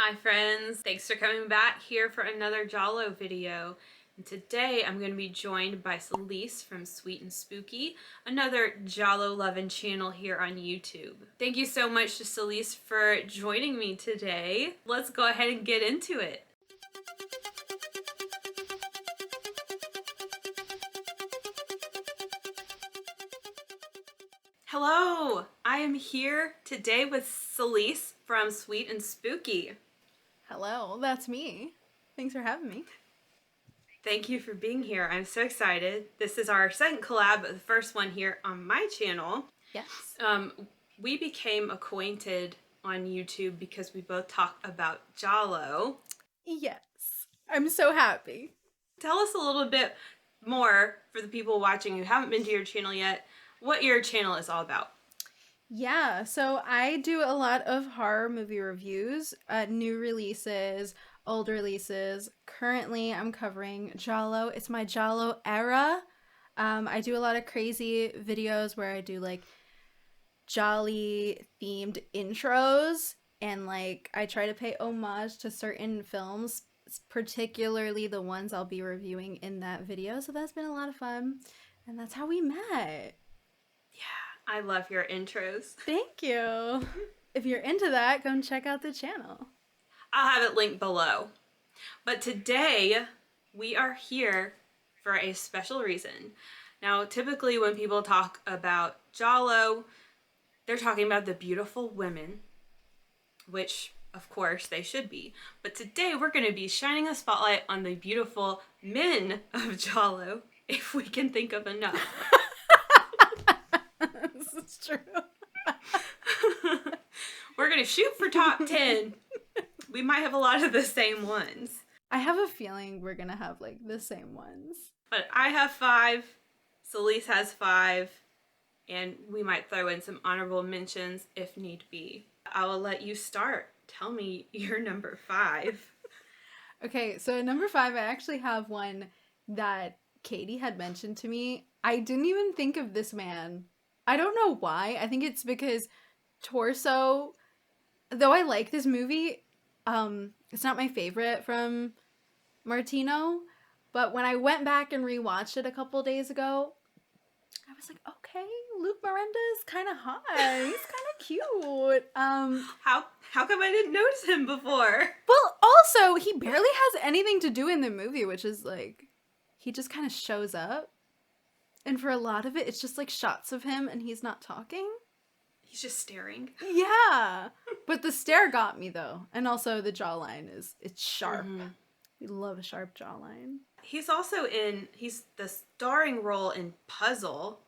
Hi friends, thanks for coming back here for another Giallo video. And today I'm going to be joined by Selis from Sweet and Spooky, another Giallo loving channel here on YouTube. Thank you so much to Selis for joining me today. Let's go ahead and get into it. Hello, I am here today with Selis from Sweet and Spooky. Hello, that's me. Thanks for having me. Thank you for being here. I'm so excited. This is our second collab, but the first one here on my channel. Yes. We became acquainted on YouTube because we both talk about Giallo. Yes. I'm so happy. Tell us a little bit more for the people watching who haven't been to your channel yet, what your channel is all about. Yeah, so I do a lot of horror movie reviews, new releases, old releases. Currently, I'm covering Giallo. It's my Giallo era. I do a lot of crazy videos where I do like jolly themed intros and like I try to pay homage to certain films, particularly the ones I'll be reviewing in that video. So that's been a lot of fun. And that's how we met. I love your intros. Thank you. If you're into that, go and check out the channel. I'll have it linked below. But today, we are here for a special reason. Now, typically when people talk about Giallo, they're talking about the beautiful women, which, of course, they should be. But today, we're going to be shining a spotlight on the beautiful men of Giallo, if we can think of enough. This is true. We're going to shoot for top 10. We might have a lot of the same ones. I have a feeling we're gonna have like the same ones. But I have 5, Selis has 5, and we might throw in some honorable mentions if need be. I will let you start. Tell me your number 5. Okay, so number 5, I actually have one that Katie had mentioned to me. I didn't even think of this man. I don't know why. I think it's because Torso, though I like this movie, it's not my favorite from Martino, but when I went back and rewatched it a couple days ago, I was like, okay, Luke Miranda's kind of hot. He's kind of cute. How come I didn't notice him before? Well, also, he barely has anything to do in the movie, which is like, he just kind of shows up. And for a lot of it, it's just like shots of him and he's not talking. He's just staring. Yeah. But the stare got me though. And also the jawline it's sharp. Mm-hmm. We love a sharp jawline. He's also he's the starring role in Puzzle.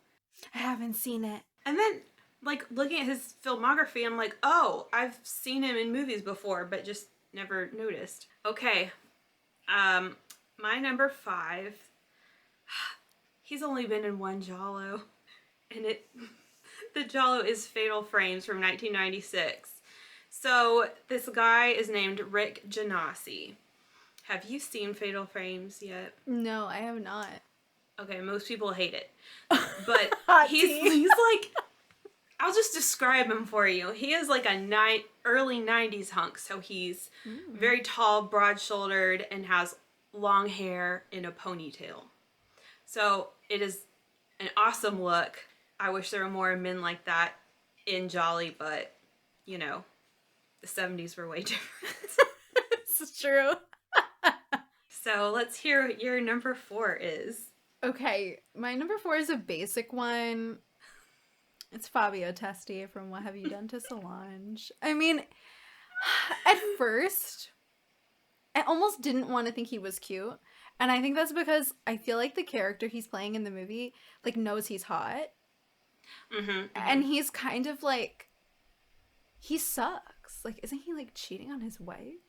I haven't seen it. And then like looking at his filmography, I'm like, oh, I've seen him in movies before, but just never noticed. Okay. My number 5. He's only been in one Giallo. And the Giallo is Fatal Frames from 1996. So this guy is named Rick Genasi. Have you seen Fatal Frames yet? No, I have not. Okay, most people hate it. But he's like, I'll just describe him for you. He is like a early 90s hunk. So he's very tall, broad-shouldered, and has long hair in a ponytail. So it is an awesome look. I wish there were more men like that in Jolly, but, you know, the 70s were way different. This is true. So let's hear what your number 4 is. Okay, my number 4 is a basic one. It's Fabio Testi from What Have You Done to Solange. I mean, at first, I almost didn't want to think he was cute. And I think that's because I feel like the character he's playing in the movie, like, knows he's hot. Mm-hmm. And he's kind of like, he sucks. Like, isn't he like cheating on his wife?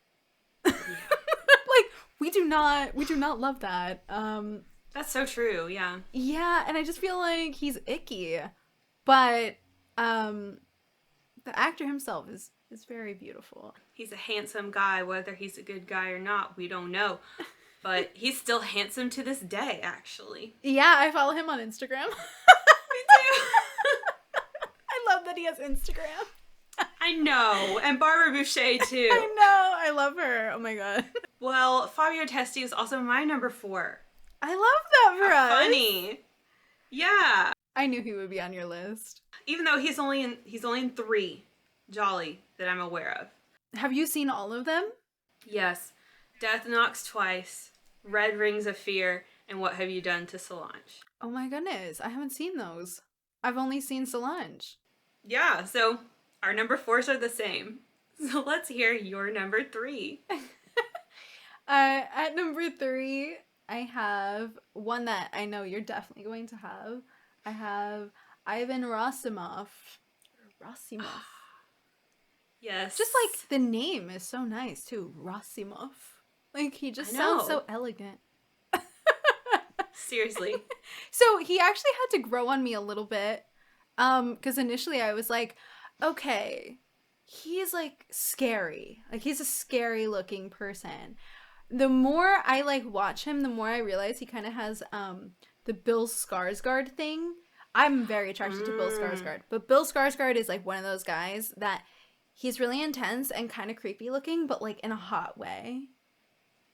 Yeah. Like, we do not love that. That's so true. Yeah. Yeah. And I just feel like he's icky, but, the actor himself is very beautiful. He's a handsome guy. Whether he's a good guy or not, we don't know. But he's still handsome to this day, actually. Yeah, I follow him on Instagram. Me too. I love that he has Instagram. I I know, and Barbara Boucher too. I know, I love her. Oh my god. Well, Fabio Testi is also my number 4. I love that for us. Funny. Yeah. I knew he would be on your list. Even though he's only in 3 Jolly that I'm aware of. Have you seen all of them? Yes. Death Knocks Twice, Red Rings of Fear, and What Have You Done to Solange? Oh my goodness, I haven't seen those. I've only seen Solange. Yeah, so our number 4s are the same. So let's hear your number 3. At number 3, I have one that I know you're definitely going to have. I have Ivan Rasimov. Rasimov. Yes. Just like the name is so nice too, Rasimov. Like he just sounds so elegant. Seriously. So he actually had to grow on me a little bit. Because initially I was like, okay, he's like scary. Like he's a scary looking person. The more I like watch him, the more I realize he kind of has the Bill Skarsgård thing. I'm very attracted to Bill Skarsgård, but Bill Skarsgård is like one of those guys that he's really intense and kind of creepy looking, but like in a hot way.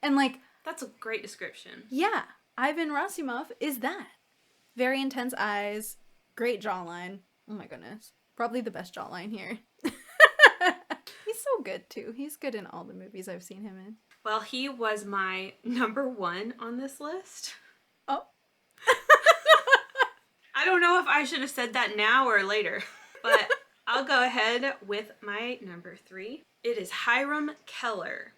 And like that's a great description. Yeah, Ivan Rasimov is that. Very intense eyes, great jawline. Oh my goodness. Probably the best jawline here. He's so good too. He's good in all the movies I've seen him in. Well, he was my number 1 on this list. Oh. I don't know if I should have said that now or later, but I'll go ahead with my number 3. It is Hiram Keller.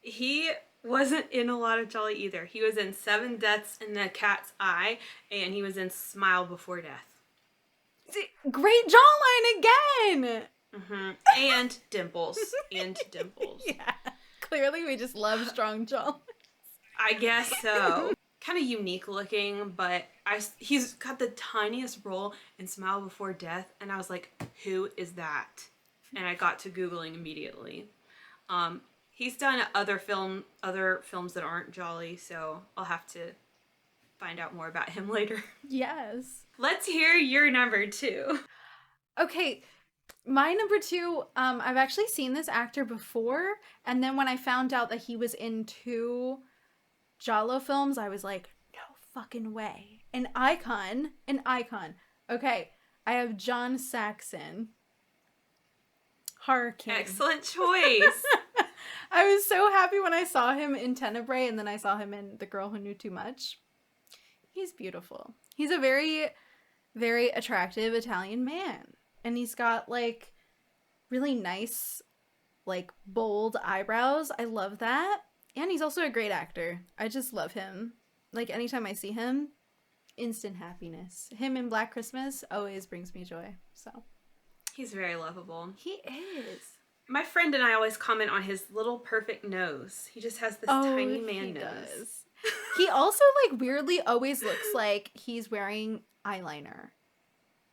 He wasn't in a lot of Jolly either. He was in 7 Deaths in the Cat's Eye, and he was in Smile Before Death. Great jawline again! Mm-hmm. And dimples. And dimples. Yeah. Clearly we just love strong jawlines. I guess so. Kind of unique looking, but he's got the tiniest role in Smile Before Death, and I was like, who is that? And I got to Googling immediately. He's done other films that aren't Jolly, so I'll have to find out more about him later. Yes. Let's hear your number 2. Okay, my number 2, I've actually seen this actor before, and then when I found out that he was in 2 Giallo films, I was like, no fucking way. An icon. Okay, I have John Saxon. Horror King. Excellent choice. I was so happy when I saw him in Tenebrae, and then I saw him in The Girl Who Knew Too Much. He's beautiful. He's a very, very attractive Italian man. And he's got, like, really nice, like, bold eyebrows. I love that. And he's also a great actor. I just love him. Like, anytime I see him, instant happiness. Him in Black Christmas always brings me joy. So He's very lovable. he is. My friend and I always comment on his little perfect nose. He just has this tiny man nose. Does. He also, like, weirdly always looks like he's wearing eyeliner.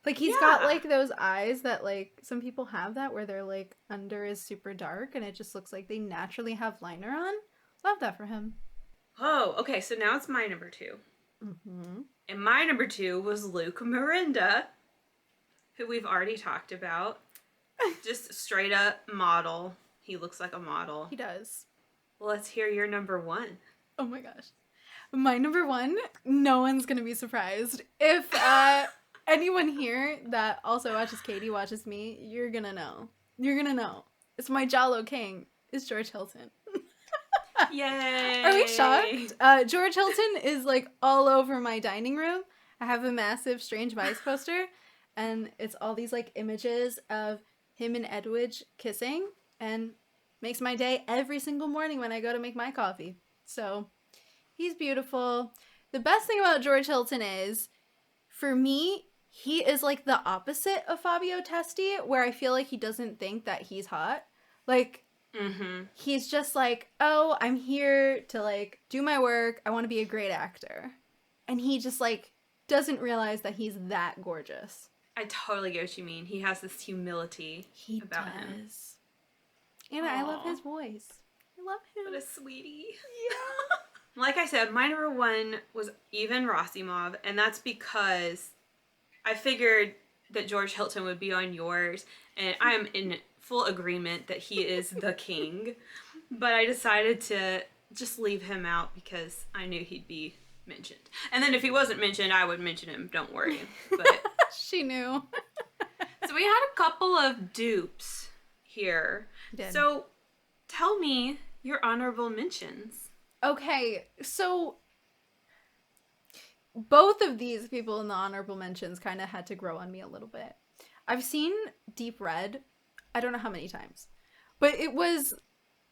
Like, he's got, like, those eyes that, like, some people have that where they're, like, under is super dark and it just looks like they naturally have liner on. Love that for him. Oh, okay, so now it's my number 2. Mm-hmm. And my number 2 was Luke Miranda, who we've already talked about. Just straight up model. He looks like a model. He does. Let's hear your number 1. Oh my gosh. My number 1, no one's gonna be surprised. If anyone here that also watches Katie watches me, you're gonna know. You're gonna know. It's my Giallo King. It's George Hilton. Yay! Are we shocked? George Hilton is like all over my dining room. I have a massive Strange Vice poster, and it's all these like images of him and Edwidge kissing, and makes my day every single morning when I go to make my coffee. So he's beautiful. The best thing about George Hilton is, for me, he is like the opposite of Fabio Testi, where I feel like he doesn't think that he's hot. Like, he's just like, oh, I'm here to like do my work. I want to be a great actor. And he just like doesn't realize that he's that gorgeous. I totally get what you mean. He has this humility about him. And I love his voice. I love him. What a sweetie. Yeah. Like I said, my number 1 was Ivan Rasimov, and that's because I figured that George Hilton would be on yours, and I am in full agreement that he is the king. But I decided to just leave him out because I knew he'd be mentioned. And then if he wasn't mentioned, I would mention him. Don't worry. But she knew. so we had a couple of dupes here. So tell me your honorable mentions. Okay, so both of these people in the honorable mentions kind of had to grow on me a little bit. I've seen Deep Red, I don't know how many times, but it was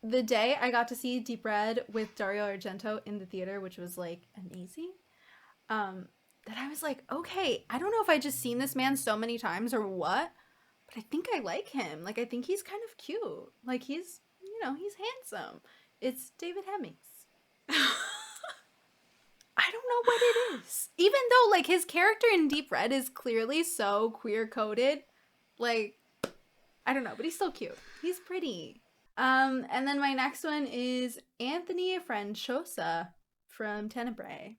the day I got to see Deep Red with Dario Argento in the theater, which was like amazing. That I was like, okay, I don't know if I just seen this man so many times or what, but I think I like him. Like, I think he's kind of cute. Like, he's, you know, he's handsome. It's David Hemmings. I don't know what it is. Even though, like, his character in Deep Red is clearly so queer-coded, like, I don't know, but he's still cute. He's pretty. And then my next one is Anthony Franciosa from Tenebrae.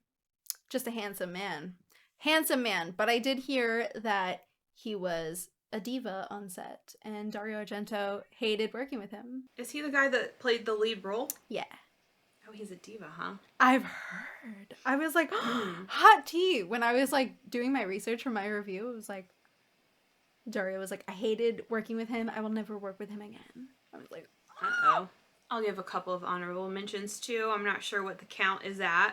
Just a handsome man. Handsome man, but I did hear that he was a diva on set, and Dario Argento hated working with him. Is he the guy that played the lead role? Yeah. Oh, he's a diva, huh? I've heard. I was like, hot tea. When I was like doing my research for my review, it was like, Dario was like, I hated working with him. I will never work with him again. I was like, uh-oh. I'll give a couple of honorable mentions too. I'm not sure what the count is at.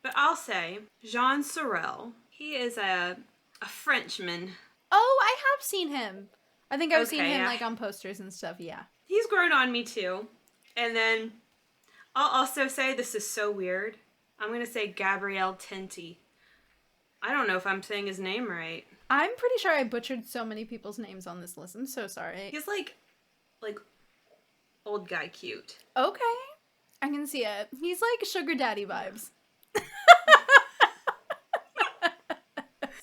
But I'll say Jean Sorel. He is a Frenchman. Oh, I have seen him. I think I've seen him yeah. like on posters and stuff, yeah. He's grown on me too. And then I'll also say, this is so weird, I'm going to say Gabriel Tinti. I don't know if I'm saying his name right. I'm pretty sure I butchered so many people's names on this list. I'm so sorry. He's like old guy cute. Okay. I can see it. He's like sugar daddy vibes.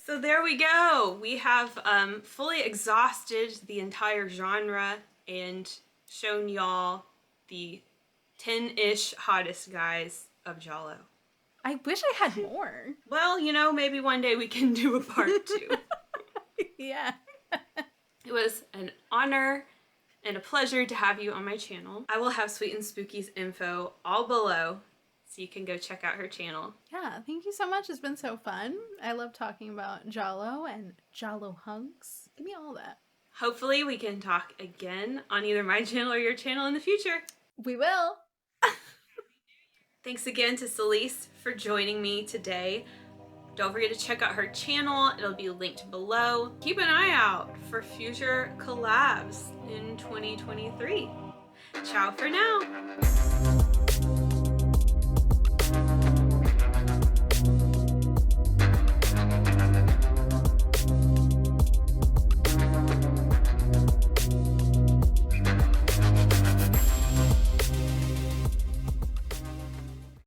So there we go. We have fully exhausted the entire genre and shown y'all the 10-ish hottest guys of Giallo. I wish I had more. Well, you know, maybe one day we can do a part 2. Yeah. It was an honor and a pleasure to have you on my channel. I will have Sweet and Spooky's info all below, so you can go check out her channel. Yeah, thank you so much. It's been so fun. I love talking about Giallo and Giallo hunks. Give me all that. Hopefully we can talk again on either my channel or your channel in the future. We will. Thanks again to Selis for joining me today. Don't forget to check out her channel. It'll be linked below. Keep an eye out for future collabs in 2023. Ciao for now.